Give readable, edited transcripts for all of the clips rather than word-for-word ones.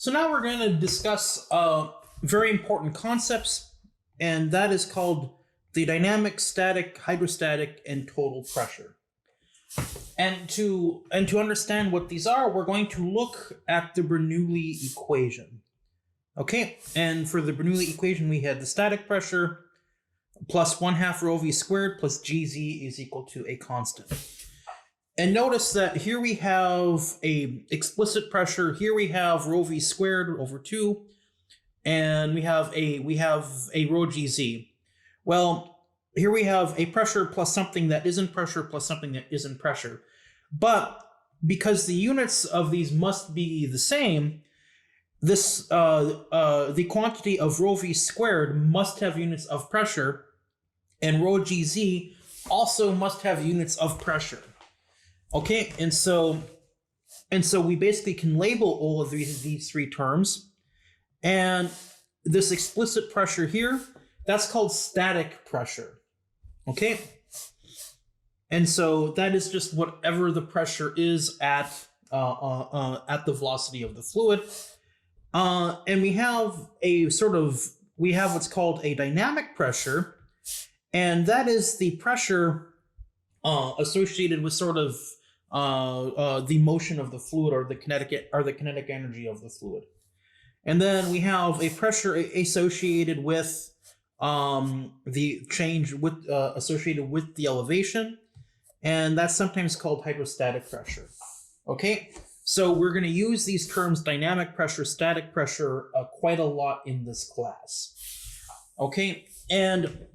So now we're going to discuss very important concepts, and that is called the dynamic, static, hydrostatic, and total pressure. And to understand what these are, we're going to look at the Bernoulli equation. Okay, and for the Bernoulli equation, we had the static pressure plus 1/2 rho v squared plus gz is equal to a constant. And notice that here we have a explicit pressure. Here we have rho v squared over 2, and we have a rho gz. Well, here we have a pressure plus something that isn't pressure plus something that isn't pressure. But because the units of these must be the same, this the quantity of rho v squared must have units of pressure, and rho gz also must have units of pressure. Okay, and so we basically can label all of these three terms, and this explicit pressure here, that's called static pressure. Okay, and so that is just whatever the pressure is at the velocity of the fluid, and we have what's called a dynamic pressure, and that is the pressure associated with the motion of the fluid or the kinetic energy of the fluid. And then we have a pressure associated with the change associated with the elevation, and that's sometimes called hydrostatic pressure. Okay, so we're going to use these terms dynamic pressure, static pressure quite a lot in this class. Okay, and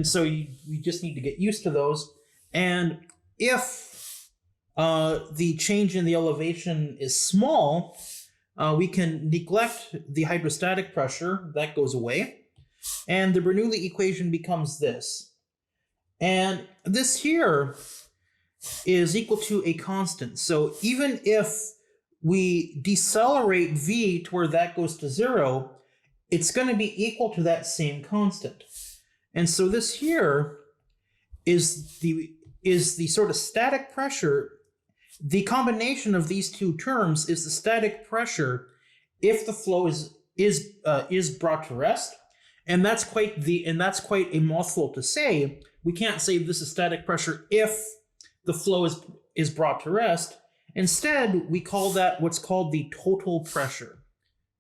so we just need to get used to those. And if the change in the elevation is small, we can neglect the hydrostatic pressure. That goes away. And the Bernoulli equation becomes this. And this here is equal to a constant. So even if we decelerate v to where that goes to 0, it's going to be equal to that same constant. And so this here is the sort of static pressure. The combination of these two terms is the static pressure if the flow is brought to rest, and that's quite a mouthful to say. We can't say this is static pressure if the flow is brought to rest. Instead, we call that what's called the total pressure.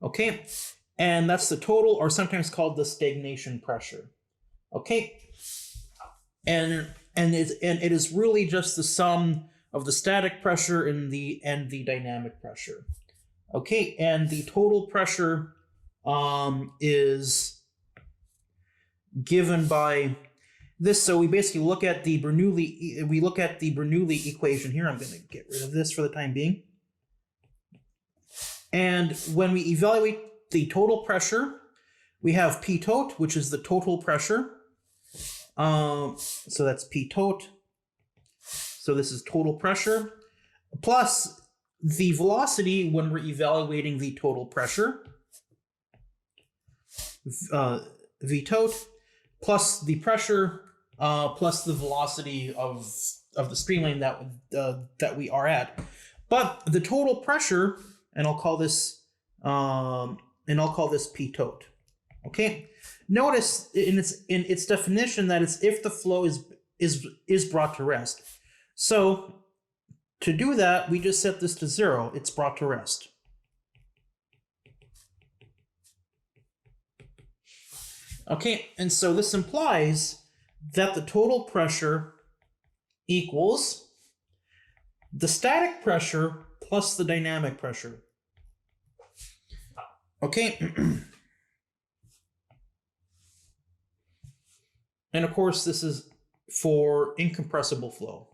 Okay, and that's the total, or sometimes called the stagnation pressure. Okay, and it is really just the sum of the static pressure and the dynamic pressure. Okay, and the total pressure is given by this. So we basically look at the Bernoulli equation here. I'm going to get rid of this for the time being. And when we evaluate the total pressure, we have Pitot, which is the total pressure. So that's Pitot. So this is total pressure plus the velocity when we're evaluating the total pressure, Vtot, plus the pressure plus the velocity of the streamline that we are at. But the total pressure, and I'll call this Pitot. Okay. Notice in its definition that it's if the flow is brought to rest. So to do that, we just set this to 0. It's brought to rest. Okay, and so this implies that the total pressure equals the static pressure plus the dynamic pressure. Okay. And of course, this is for incompressible flow.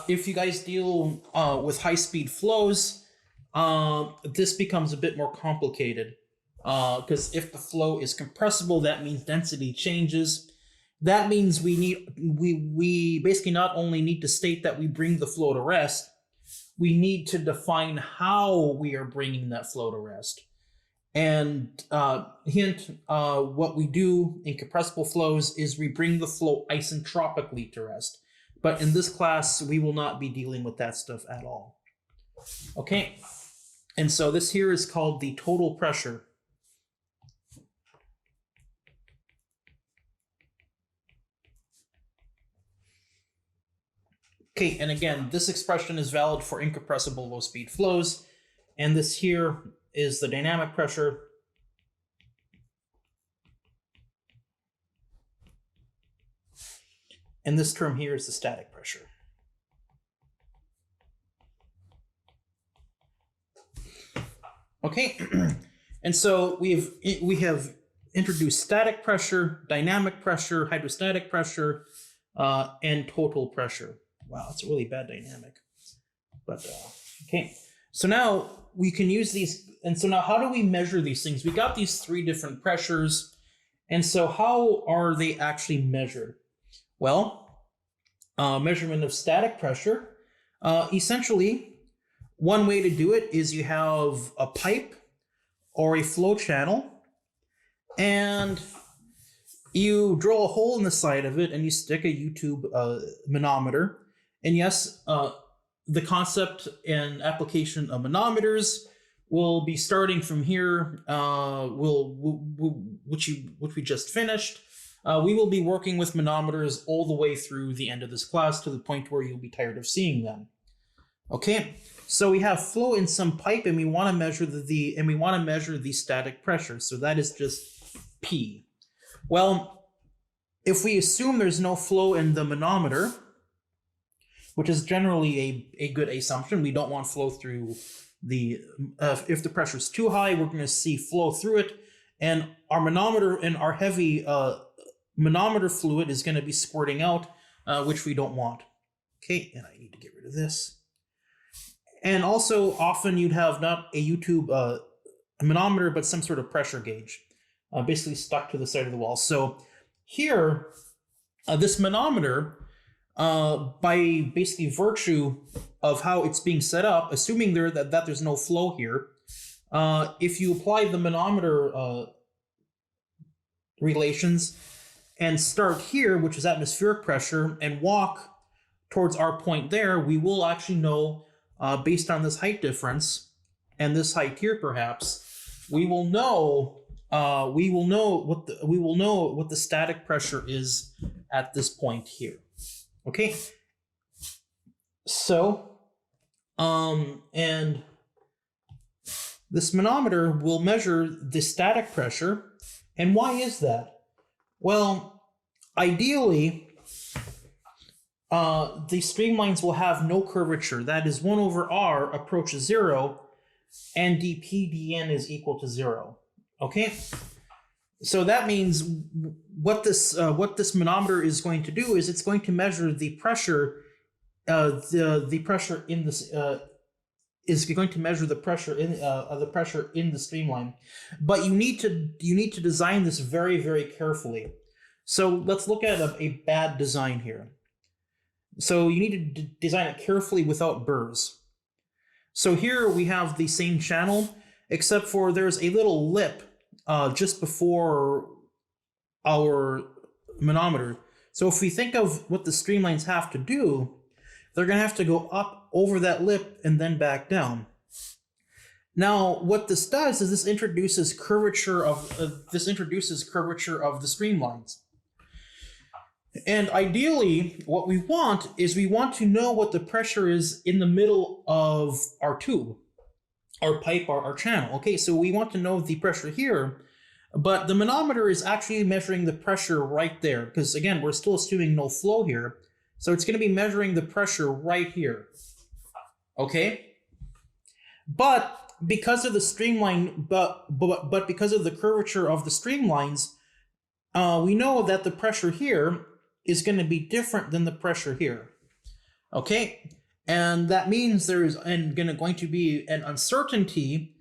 If you guys deal with high-speed flows, this becomes a bit more complicated, because if the flow is compressible, that means density changes. That means we basically not only need to state that we bring the flow to rest, we need to define how we are bringing that flow to rest. And hint, what we do in compressible flows is we bring the flow isentropically to rest. But in this class, we will not be dealing with that stuff at all. Okay, and so this here is called the total pressure. Okay, and again, this expression is valid for incompressible low-speed flows, and this here is the dynamic pressure. And this term here is the static pressure. Okay, and so we have introduced static pressure, dynamic pressure, hydrostatic pressure, and total pressure. Wow, it's a really bad dynamic. But okay, so now we can use these. And so now how do we measure these things? We got these three different pressures. And so how are they actually measured? Well, measurement of static pressure. Essentially, one way to do it is you have a pipe or a flow channel, and you drill a hole in the side of it and you stick a U-tube manometer. And yes, the concept and application of manometers will be starting from here, which we just finished. We will be working with manometers all the way through the end of this class to the point where you'll be tired of seeing them. Okay, so we have flow in some pipe, and we want to measure the static pressure. So that is just P. Well, if we assume there's no flow in the manometer, which is generally a good assumption, we don't want flow through the. If the pressure is too high, we're going to see flow through it, and our manometer and our heavy manometer fluid is going to be squirting out, which we don't want. Okay, and I need to get rid of this. And also, often you'd have not a U-tube manometer, but some sort of pressure gauge, basically stuck to the side of the wall. So here, this manometer, by basically virtue of how it's being set up, assuming that there's no flow here, if you apply the manometer relations and start here, which is atmospheric pressure, and walk towards our point there, we will actually know, based on this height difference and this height here, perhaps, we will know what the static pressure is at this point here. Okay. So, and this manometer will measure the static pressure. And why is that? Well, ideally, the streamlines will have no curvature. That is 1 over r approaches 0, and dp dn is equal to 0. Okay, so that means what this manometer is going to do is it's going to measure the pressure. The pressure in this is going to measure the pressure in the streamline, but you need to design this very, very carefully. So let's look at a bad design here. So you need to design it carefully without burrs. So here we have the same channel, except for there's a little lip just before our manometer. So if we think of what the streamlines have to do, they're going to have to go up over that lip and then back down. Now, what this does is this introduces curvature of the streamlines. And ideally, what we want to know what the pressure is in the middle of our tube, our pipe, our channel. Okay, so we want to know the pressure here, but the manometer is actually measuring the pressure right there, because again, we're still assuming no flow here. So it's going to be measuring the pressure right here. Okay? But because of the streamline, but because of the curvature of the streamlines, we know that the pressure here is going to be different than the pressure here. Okay? And that means there is going to be an uncertainty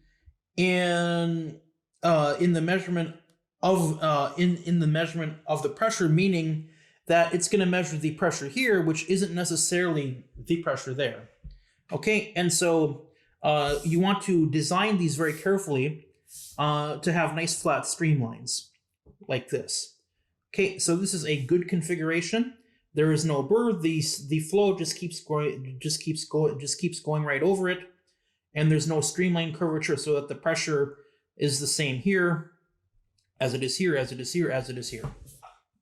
in the measurement of the pressure, meaning that it's going to measure the pressure here, which isn't necessarily the pressure there. Okay, and so you want to design these very carefully. to have nice flat streamlines like this. Okay, so this is a good configuration. There is no burr. The flow just keeps going right over it, and there's no streamline curvature, so that the pressure is the same here as it is here, as it is here, as it is here.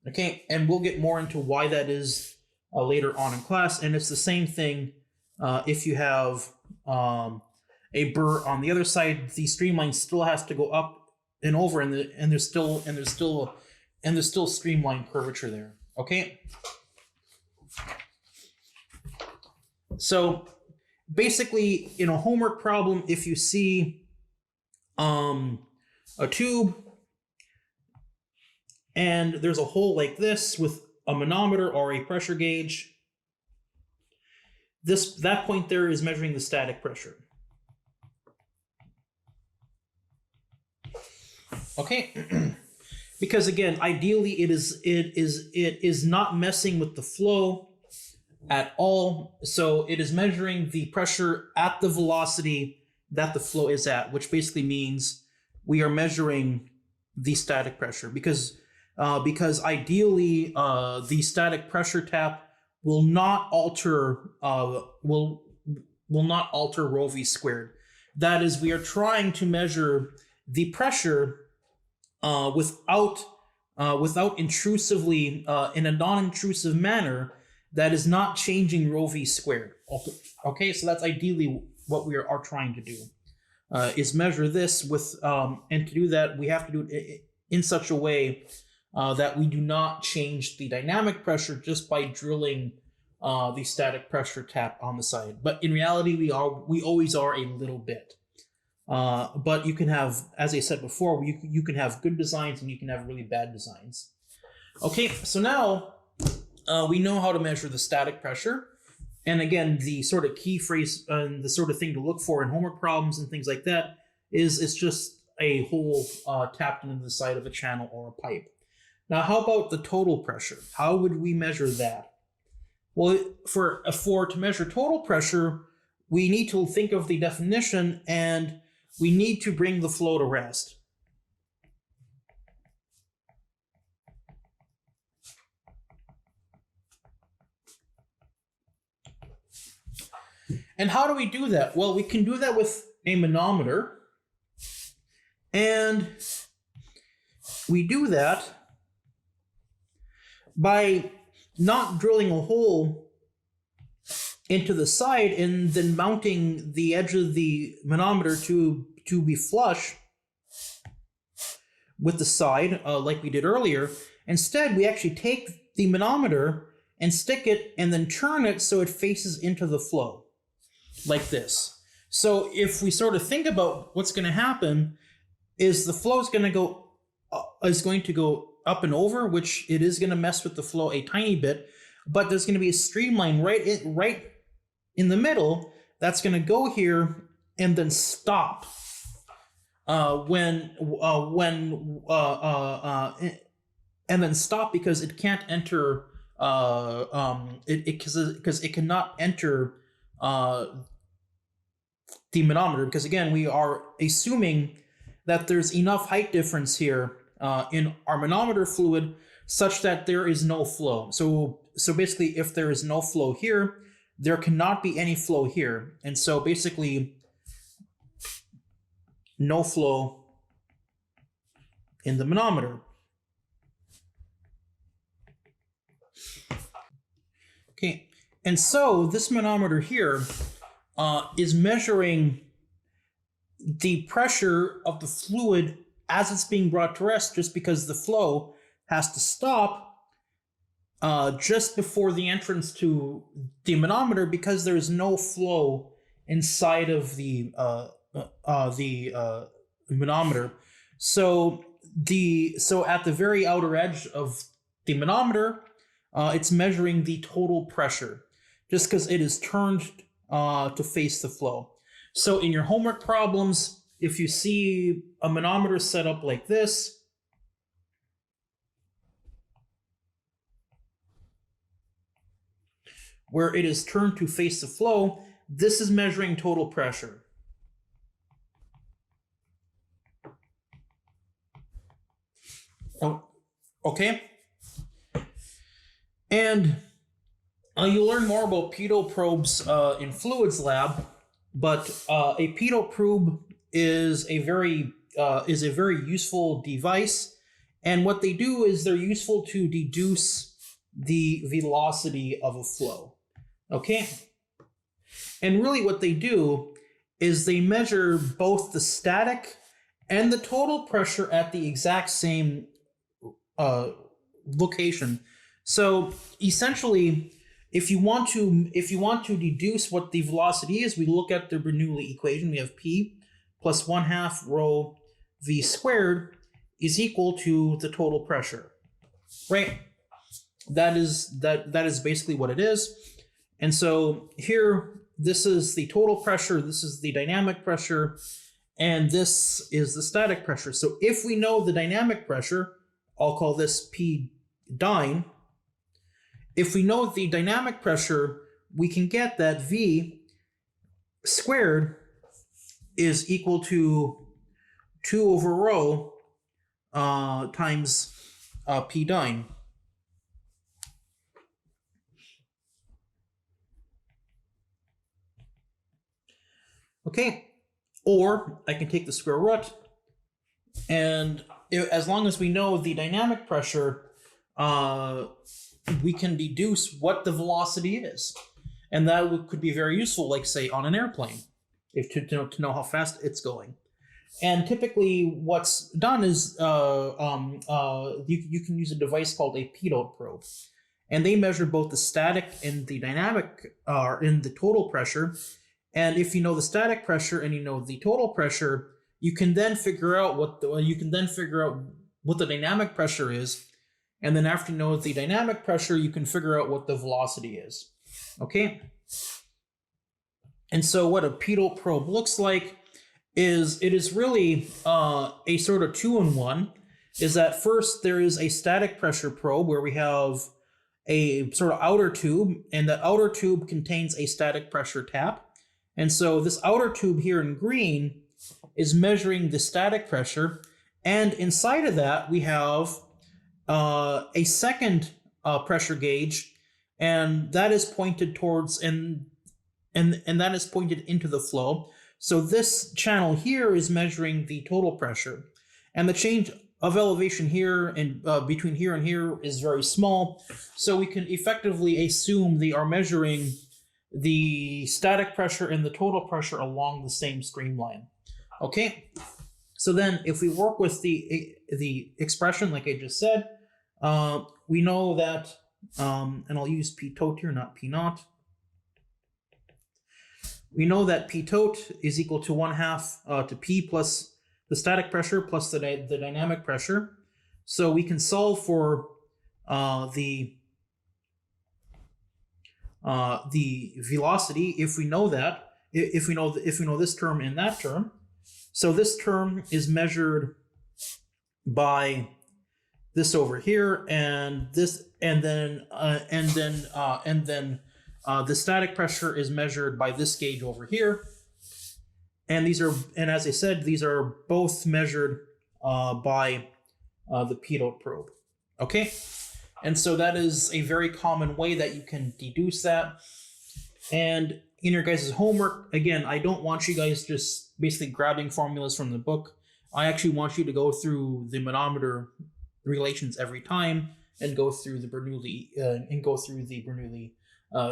Okay, and we'll get more into why that is later on in class. And it's the same thing if you have a burr on the other side. The streamline still has to go up and over, and there's still streamline curvature there. Okay. So basically, in a homework problem, if you see a tube and there's a hole like this with a manometer or a pressure gauge, that point there is measuring the static pressure. Okay. Because again, ideally it is not messing with the flow at all. So it is measuring the pressure at the velocity that the flow is at, which basically means we are measuring the static pressure, because ideally the static pressure tap will not alter will not alter rho v squared. That is, we are trying to measure the pressure without intrusively, in a non-intrusive manner that is not changing rho v squared. Okay, so that's ideally what we are trying to do, is measure this with, and to do that we have to do it in such a way that we do not change the dynamic pressure just by drilling the static pressure tap on the side. But in reality, we always are a little bit. But you can have, as I said before, you can have good designs and you can have really bad designs. Okay, so now we know how to measure the static pressure. And again, the sort of key phrase and the sort of thing to look for in homework problems and things like that is it's just a hole tapped into the side of a channel or a pipe. Now, how about the total pressure? How would we measure that? Well, to measure total pressure, we need to think of the definition, and we need to bring the flow to rest. And how do we do that? Well, we can do that with a manometer, and we do that by not drilling a hole into the side and then mounting the edge of the manometer to be flush with the side like we did earlier. Instead, we actually take the manometer and stick it and then turn it so it faces into the flow like this. So if we sort of think about what's going to happen, is the flow is going to go up and over, which it is going to mess with the flow a tiny bit, but there's going to be a streamline right in the middle that's going to go here and then stop and then stop because it can't enter because it cannot enter the manometer, because again we are assuming that there's enough height difference here in our manometer fluid such that there is no flow. So basically, if there is no flow here, there cannot be any flow here. And so basically, no flow in the manometer. Okay, and so this manometer here is measuring the pressure of the fluid as it's being brought to rest, just because the flow has to stop just before the entrance to the manometer, because there is no flow inside of the manometer. So at the very outer edge of the manometer, it's measuring the total pressure, just because it is turned to face the flow. So in your homework problems, if you see a manometer set up like this, where it is turned to face the flow, this is measuring total pressure. Oh, okay. And you'll learn more about pitot probes in fluids lab, but a pitot probe is a very useful device, and what they do is they're useful to deduce the velocity of a flow. Okay, and really what they do is they measure both the static and the total pressure at the exact same location. So essentially, if you want to deduce what the velocity is, we look at the Bernoulli equation. We have P plus 1/2 rho V squared is equal to the total pressure, right? That is basically what it is. And so here, this is the total pressure, this is the dynamic pressure, and this is the static pressure. So if we know the dynamic pressure, I'll call this P dyne. If we know the dynamic pressure, we can get that V squared is equal to 2 over rho times P dyne. Okay, or I can take the square root, and as long as we know the dynamic pressure, we can deduce what the velocity is, and that could be very useful, like say on an airplane, if to know how fast it's going. And typically, what's done is you can use a device called a pitot probe, and they measure both the static and the dynamic, in the total pressure. And if you know the static pressure and you know the total pressure, you can then figure out what the dynamic pressure is. And then after you know the dynamic pressure, you can figure out what the velocity is. Okay? And so what a pitot probe looks like is it is really a sort of 2-in-1. Is that first there is a static pressure probe where we have a sort of outer tube, and that outer tube contains a static pressure tap. And so this outer tube here in green is measuring the static pressure, and inside of that we have a second pressure gauge, and that is pointed towards and that is pointed into the flow. So this channel here is measuring the total pressure, and the change of elevation here and between here and here is very small, so we can effectively assume they are measuring the static pressure and the total pressure along the same streamline. Okay, so then if we work with the expression like I just said, we know that, and I'll use Pitot here, not P naught. We know that Pitot is equal to 1/2 to P plus the static pressure plus the dynamic pressure. So we can solve for the velocity if we know that, if we know this term and that term. So this term is measured by this over here, and this, and then the static pressure is measured by this gauge over here. And these are, and as I said, these are both measured by the Pitot probe. Okay. And so that is a very common way that you can deduce that. And in your guys' homework, again, I don't want you guys just basically grabbing formulas from the book. I actually want you to go through the manometer relations every time and go through the Bernoulli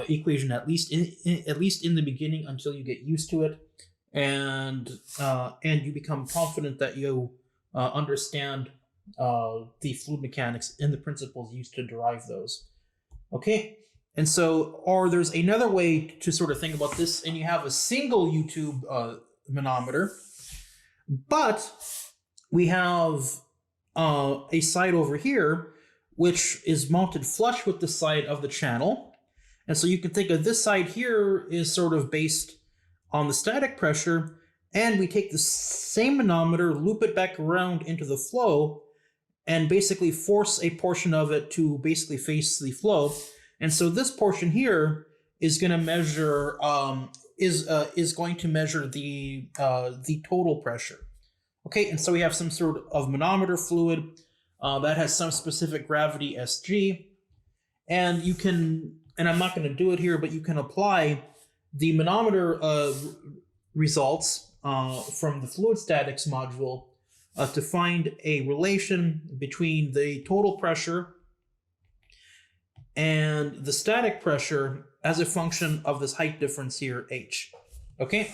equation at least in the beginning until you get used to it, and you become confident that you understand the fluid mechanics and the principles used to derive those. Okay, and so, or there's another way to sort of think about this, and you have a single U-tube manometer, but we have a side over here which is mounted flush with the side of the channel. And so you can think of this side here is sort of based on the static pressure, and we take the same manometer, loop it back around into the flow, and basically force a portion of it to basically face the flow. And so this portion here is going to measure is going to measure the total pressure. Okay, and so we have some sort of manometer fluid that has some specific gravity SG. And you can, and I'm not going to do it here, but you can apply the manometer results from the fluid statics module to find a relation between the total pressure and the static pressure as a function of this height difference here, h. Okay?